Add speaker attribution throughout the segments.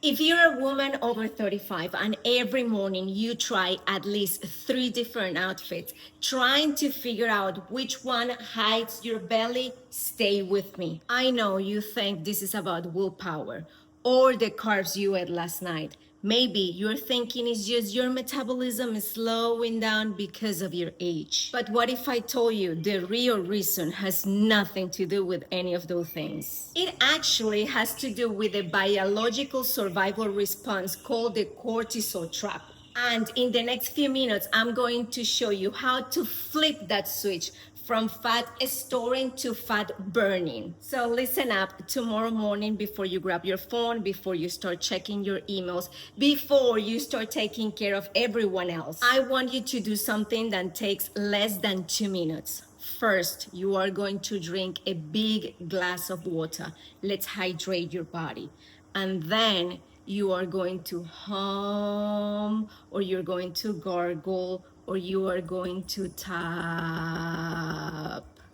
Speaker 1: If you're a woman over 35 and every morning you try at least 3 different outfits, trying to figure out which one hides your belly, stay with me. I know you think this is about willpower or the carbs you ate last night. Maybe you're thinking it's just your metabolism is slowing down because of your age. But what if I told you the real reason has nothing to do with any of those things? It actually has to do with a biological survival response called the cortisol trap. And in the next few minutes, I'm going to show you how to flip that switch from fat storing to fat burning. So listen up tomorrow morning before you grab your phone, before you start checking your emails, before you start taking care of everyone else. I want you to do something that takes less than 2 minutes. First, you are going to drink a big glass of water. Let's hydrate your body. And then you are going to hum, or you're going to gargle, or you are going to tap.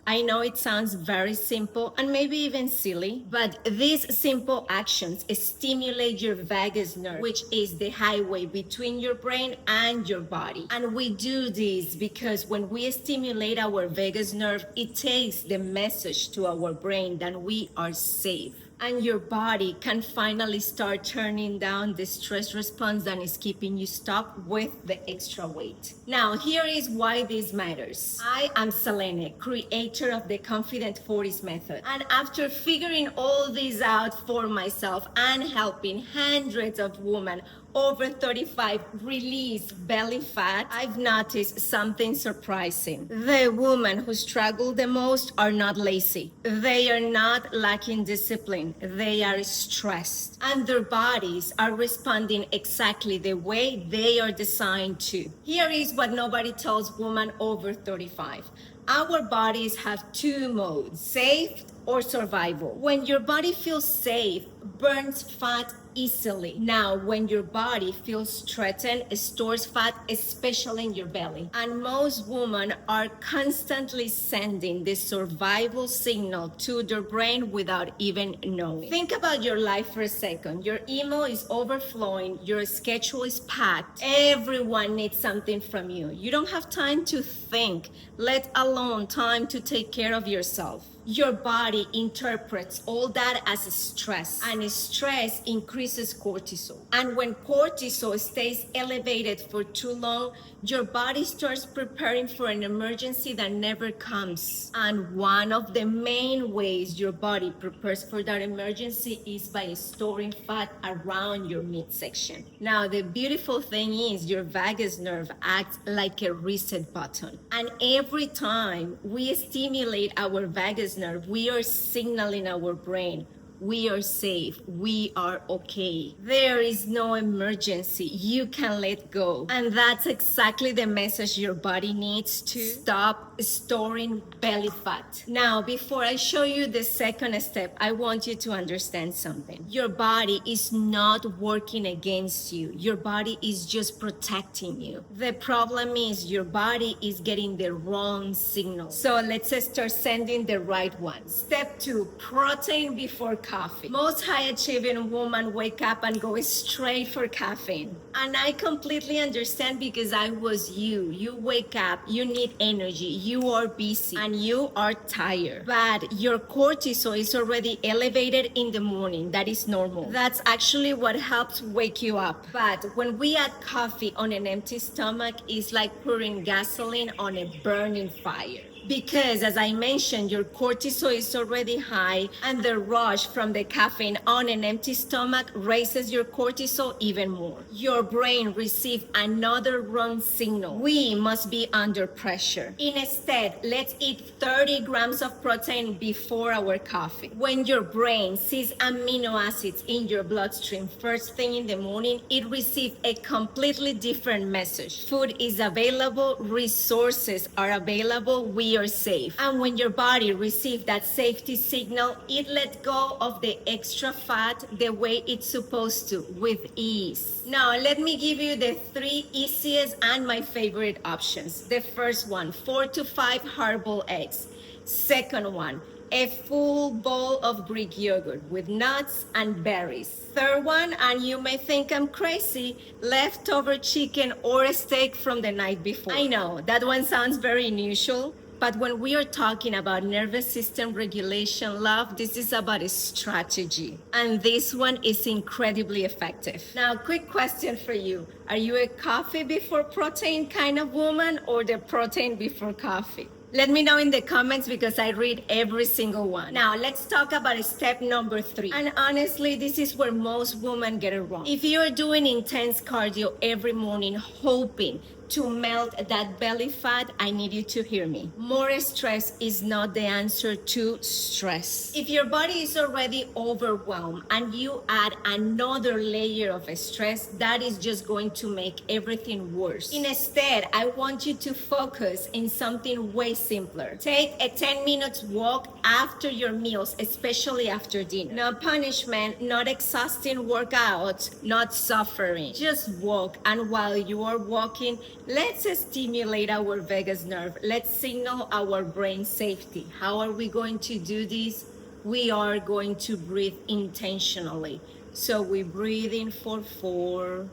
Speaker 1: I know it sounds very simple and maybe even silly, but these simple actions stimulate your vagus nerve, which is the highway between your brain and your body. And we do this because when we stimulate our vagus nerve, it takes the message to our brain that we are safe. And your body can finally start turning down the stress response that is keeping you stuck with the extra weight. Now, here is why this matters. I am Selene, creator of the Confident 40s method. And after figuring all this out for myself and helping hundreds of women over 35 release belly fat, I've noticed something surprising. The women who struggle the most are not lazy. They are not lacking discipline. They are stressed. And their bodies are responding exactly the way they are designed to. Here is what nobody tells women over 35. Our bodies have 2 modes, safe or survival. When your body feels safe, burns fat easily. Now, when your body feels threatened, it stores fat, especially in your belly. And most women are constantly sending this survival signal to their brain without even knowing. Think about your life for a second. Your email is overflowing, your schedule is packed, everyone needs something from you. You don't have time to think, let alone time to take care of yourself. Your body interprets all that as stress, and stress increases cortisol. And when cortisol stays elevated for too long, your body starts preparing for an emergency that never comes. And one of the main ways your body prepares for that emergency is by storing fat around your midsection. Now, the beautiful thing is your vagus nerve acts like a reset button. And every time we stimulate our vagus nerve, we are signaling our brain, we are safe, we are okay. There is no emergency, you can let go. And that's exactly the message your body needs to stop storing belly fat. Now, before I show you the second step, I want you to understand something. Your body is not working against you. Your body is just protecting you. The problem is your body is getting the wrong signal. So let's start sending the right one. Step 2, protein before coffee. Most high-achieving women wake up and go straight for caffeine. And I completely understand because I was you. You wake up, you need energy, you are busy, and you are tired. But your cortisol is already elevated in the morning. That is normal. That's actually what helps wake you up. But when we add coffee on an empty stomach, it's like pouring gasoline on a burning fire. Because as I mentioned, your cortisol is already high, and the rush from the caffeine on an empty stomach raises your cortisol even more. Your brain receives another wrong signal. We must be under pressure. Instead, let's eat 30 grams of protein before our coffee. When your brain sees amino acids in your bloodstream first thing in the morning, it receives a completely different message. Food is available, resources are available, we are safe. And when your body receives that safety signal, it lets go of the extra fat the way it's supposed to, with ease. Now, let me give you the 3 easiest and my favorite options. The first one, 4 to 5 hard-boiled eggs. Second one, A full bowl of Greek yogurt with nuts and berries. Third one, and you may think I'm crazy, leftover chicken or steak from the night before. I know, that one sounds very unusual, but when we are talking about nervous system regulation, love, this is about a strategy. And this one is incredibly effective. Now, quick question for you. Are you a coffee before protein kind of woman or the protein before coffee? Let me know in the comments because I read every single one. Now, let's talk about step number 3. And honestly, this is where most women get it wrong. If you're doing intense cardio every morning, hoping to melt that belly fat, I need you to hear me. More stress is not the answer to stress. If your body is already overwhelmed and you add another layer of stress, that is just going to make everything worse. Instead, I want you to focus in something way simpler. Take a 10 minutes walk after your meals, especially after dinner. No punishment, not exhausting workouts, not suffering. Just walk, and while you are walking, let's stimulate our vagus nerve. Let's signal our brain safety. How are we going to do this? We are going to breathe intentionally. So we breathe in for 4,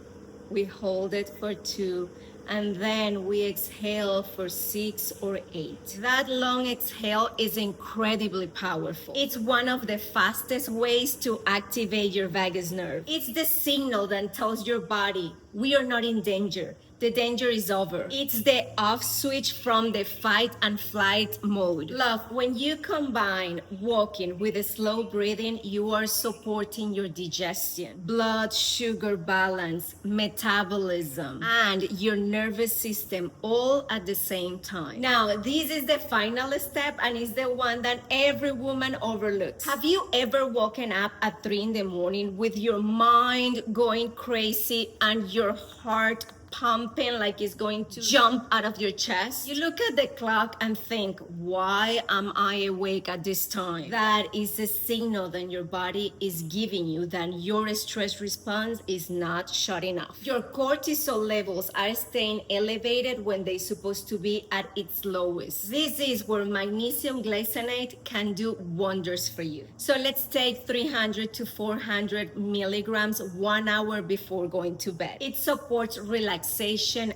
Speaker 1: we hold it for 2, and then we exhale for 6 or 8. That long exhale is incredibly powerful. It's one of the fastest ways to activate your vagus nerve. It's the signal that tells your body, we are not in danger. The danger is over. It's the off switch from the fight and flight mode. Love, when you combine walking with a slow breathing, you are supporting your digestion, blood sugar balance, metabolism, and your nervous system all at the same time. Now, this is the final step and is the one that every woman overlooks. Have you ever woken up at 3 in the morning with your mind going crazy and your heart pumping like it's going to jump out of your chest? You look at the clock and think, why am I awake at this time? That is a signal that your body is giving you that your stress response is not shutting off. Your cortisol levels are staying elevated when they're supposed to be at its lowest. This is where magnesium glycinate can do wonders for you. So let's take 300 to 400 milligrams 1 hour before going to bed. It supports relaxation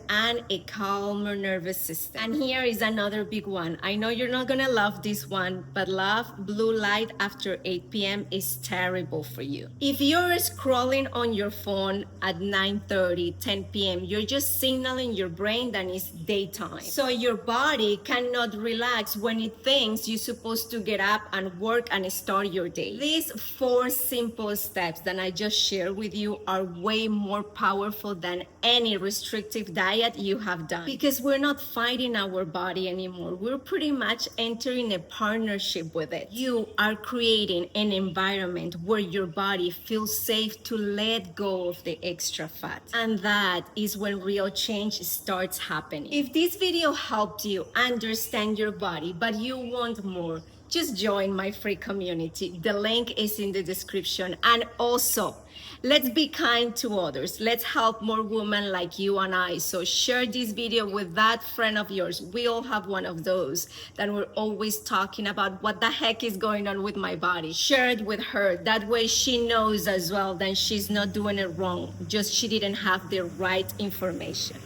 Speaker 1: and a calmer nervous system. And here is another big one. I know you're not gonna love this one, but love, blue light after 8 p.m. is terrible for you. If you're scrolling on your phone at 9:30, 10 p.m., you're just signaling your brain that it's daytime. So your body cannot relax when it thinks you're supposed to get up and work and start your day. These 4 simple steps that I just shared with you are way more powerful than any restrictive diet you have done, because we're not fighting our body anymore. We're pretty much entering a partnership with it. You are creating an environment where your body feels safe to let go of the extra fat, and that is when real change starts happening. If this video helped you understand your body but you want more, just join my free community. The link is in the description. And also, let's be kind to others. Let's help more women like you and I. So share this video with that friend of yours. We all have one of those that we're always talking about what the heck is going on with my body. Share it with her. That way she knows as well that she's not doing it wrong. Just she didn't have the right information.